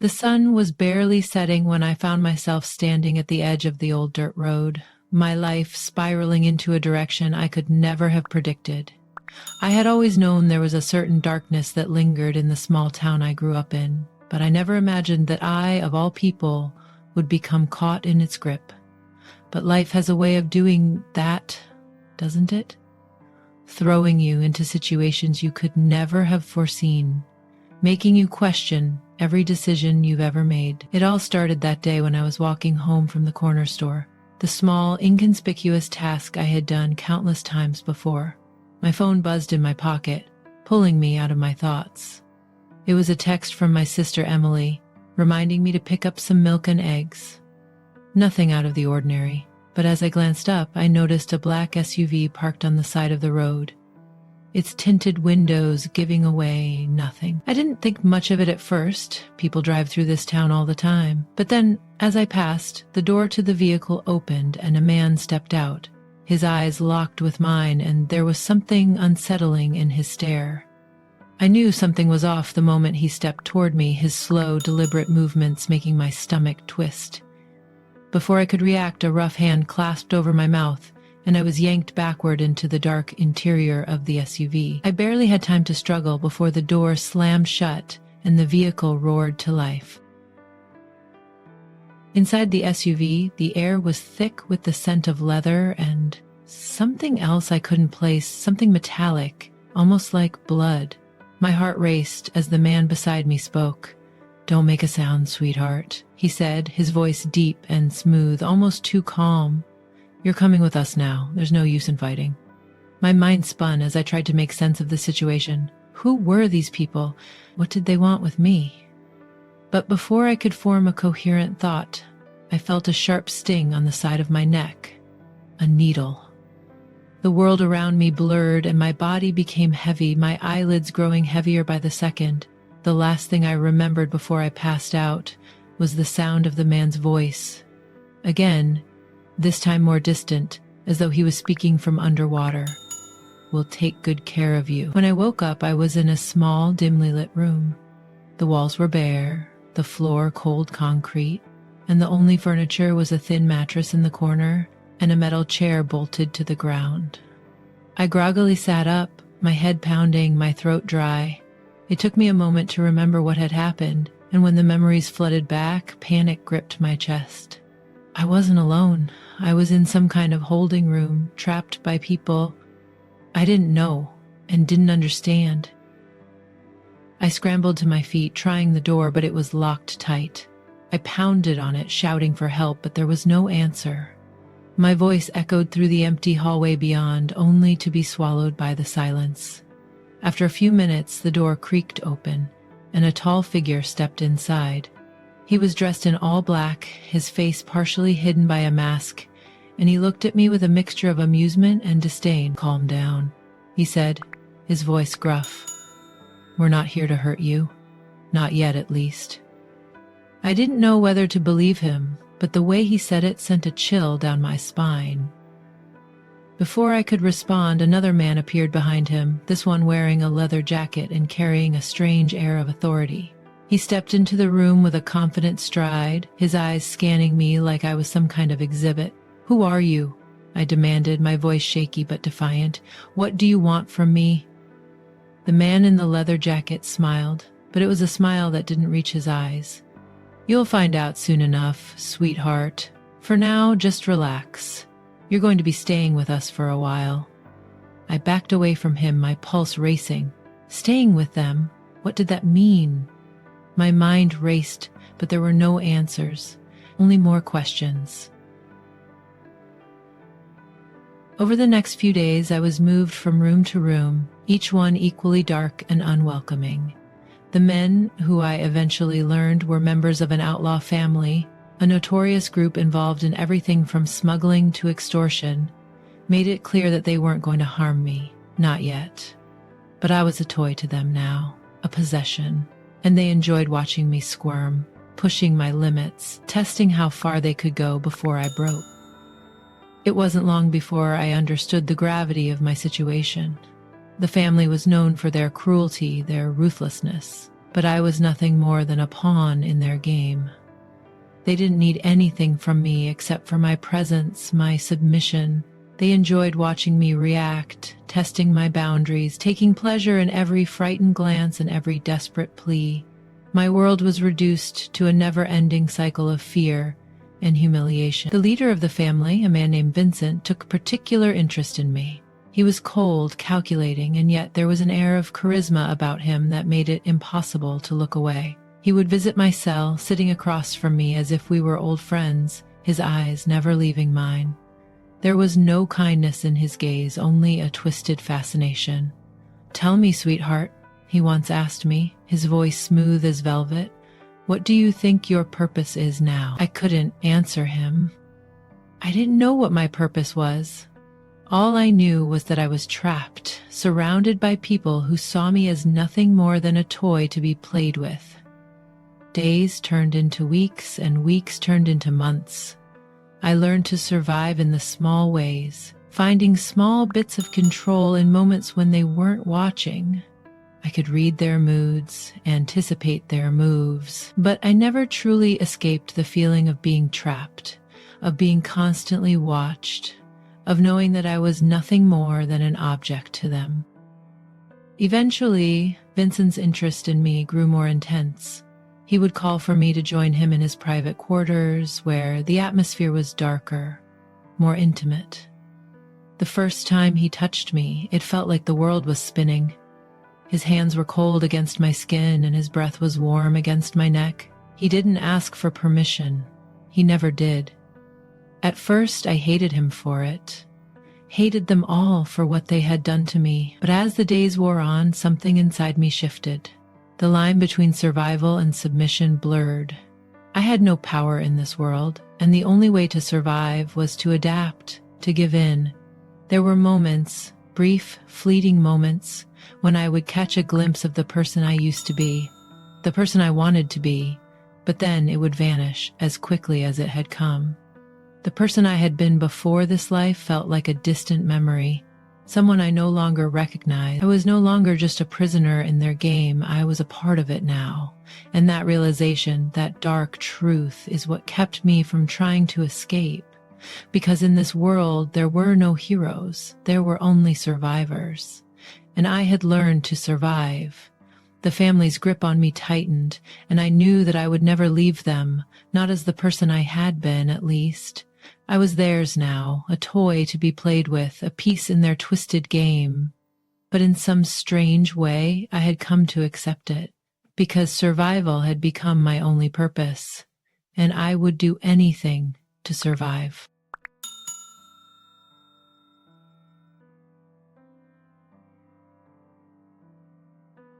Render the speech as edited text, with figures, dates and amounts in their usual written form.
The sun was barely setting when I found myself standing at the edge of the old dirt road, my life spiraling into a direction I could never have predicted. I had always known there was a certain darkness that lingered in the small town I grew up in, but I never imagined that I, of all people, would become caught in its grip. But life has a way of doing that, doesn't it? Throwing you into situations you could never have foreseen, making you question every decision you've ever made. It all started that day when I was walking home from the corner store, the small, inconspicuous task I had done countless times before. My phone buzzed in my pocket, pulling me out of my thoughts. It was a text from my sister Emily, reminding me to pick up some milk and eggs. Nothing out of the ordinary, but as I glanced up, I noticed a black SUV parked on the side of the road, its tinted windows giving away nothing. I didn't think much of it at first. People drive through this town all the time. But then, as I passed, the door to the vehicle opened and a man stepped out. His eyes locked with mine, and there was something unsettling in his stare. I knew something was off the moment he stepped toward me, his slow, deliberate movements making my stomach twist. Before I could react, a rough hand clasped over my mouth, and I was yanked backward into the dark interior of the SUV. I barely had time to struggle before the door slammed shut and the vehicle roared to life. Inside the SUV, the air was thick with the scent of leather and something else I couldn't place, something metallic, almost like blood. My heart raced as the man beside me spoke. "Don't make a sound, sweetheart," he said, his voice deep and smooth, almost too calm. "You're coming with us now. There's no use in fighting." My mind spun as I tried to make sense of the situation. Who were these people? What did they want with me? But before I could form a coherent thought, I felt a sharp sting on the side of my neck. A needle. The world around me blurred and my body became heavy, my eyelids growing heavier by the second. The last thing I remembered before I passed out was the sound of the man's voice. Again, this time more distant, as though he was speaking from underwater. "We'll take good care of you." When I woke up, I was in a small, dimly lit room. The walls were bare, the floor cold concrete, and the only furniture was a thin mattress in the corner and a metal chair bolted to the ground. I groggily sat up, my head pounding, my throat dry. It took me a moment to remember what had happened, and when the memories flooded back, panic gripped my chest. I wasn't alone. I was in some kind of holding room, trapped by people I didn't know and didn't understand. I scrambled to my feet, trying the door, but it was locked tight. I pounded on it, shouting for help, but there was no answer. My voice echoed through the empty hallway beyond, only to be swallowed by the silence. After a few minutes, the door creaked open, and a tall figure stepped inside. He was dressed in all black, his face partially hidden by a mask, and he looked at me with a mixture of amusement and disdain. "Calm down," he said, his voice gruff. "We're not here to hurt you. Not yet, at least." I didn't know whether to believe him, but the way he said it sent a chill down my spine. Before I could respond, another man appeared behind him, this one wearing a leather jacket and carrying a strange air of authority. He stepped into the room with a confident stride, his eyes scanning me like I was some kind of exhibit. "Who are you?" I demanded, my voice shaky but defiant. "What do you want from me?" The man in the leather jacket smiled, but it was a smile that didn't reach his eyes. "You'll find out soon enough, sweetheart. For now, just relax. You're going to be staying with us for a while." I backed away from him, my pulse racing. Staying with them? What did that mean? My mind raced, but there were no answers, only more questions. Over the next few days, I was moved from room to room, each one equally dark and unwelcoming. The men, who I eventually learned were members of an outlaw family, a notorious group involved in everything from smuggling to extortion, made it clear that they weren't going to harm me, not yet. But I was a toy to them now, a possession, and they enjoyed watching me squirm, pushing my limits, testing how far they could go before I broke. It wasn't long before I understood the gravity of my situation. The family was known for their cruelty, their ruthlessness, but I was nothing more than a pawn in their game. They didn't need anything from me except for my presence, my submission. They enjoyed watching me react, testing my boundaries, taking pleasure in every frightened glance and every desperate plea. My world was reduced to a never-ending cycle of fear and humiliation. The leader of the family, a man named Vincent, took particular interest in me. He was cold, calculating, and yet there was an air of charisma about him that made it impossible to look away. He would visit my cell, sitting across from me as if we were old friends, his eyes never leaving mine. There was no kindness in his gaze, only a twisted fascination. "Tell me, sweetheart," he once asked me, his voice smooth as velvet, "what do you think your purpose is now?" I couldn't answer him. I didn't know what my purpose was. All I knew was that I was trapped, surrounded by people who saw me as nothing more than a toy to be played with. Days turned into weeks, and weeks turned into months. I learned to survive in the small ways, finding small bits of control in moments when they weren't watching. I could read their moods, anticipate their moves, but I never truly escaped the feeling of being trapped, of being constantly watched, of knowing that I was nothing more than an object to them. Eventually, Vincent's interest in me grew more intense. He would call for me to join him in his private quarters, where the atmosphere was darker, more intimate. The first time he touched me, it felt like the world was spinning. His hands were cold against my skin, and his breath was warm against my neck. He didn't ask for permission. He never did. At first, I hated him for it. Hated them all for what they had done to me. But as the days wore on, something inside me shifted. The line between survival and submission blurred. I had no power in this world, and the only way to survive was to adapt, to give in. There were moments, brief, fleeting moments, when I would catch a glimpse of the person I used to be, the person I wanted to be, but then it would vanish as quickly as it had come. The person I had been before this life felt like a distant memory, someone I no longer recognized. I was no longer just a prisoner in their game, I was a part of it now. And that realization, that dark truth, is what kept me from trying to escape. Because in this world, there were no heroes, there were only survivors. And I had learned to survive. The family's grip on me tightened, and I knew that I would never leave them, not as the person I had been, at least. I was theirs now, a toy to be played with, a piece in their twisted game. But in some strange way, I had come to accept it, because survival had become my only purpose, and I would do anything to survive.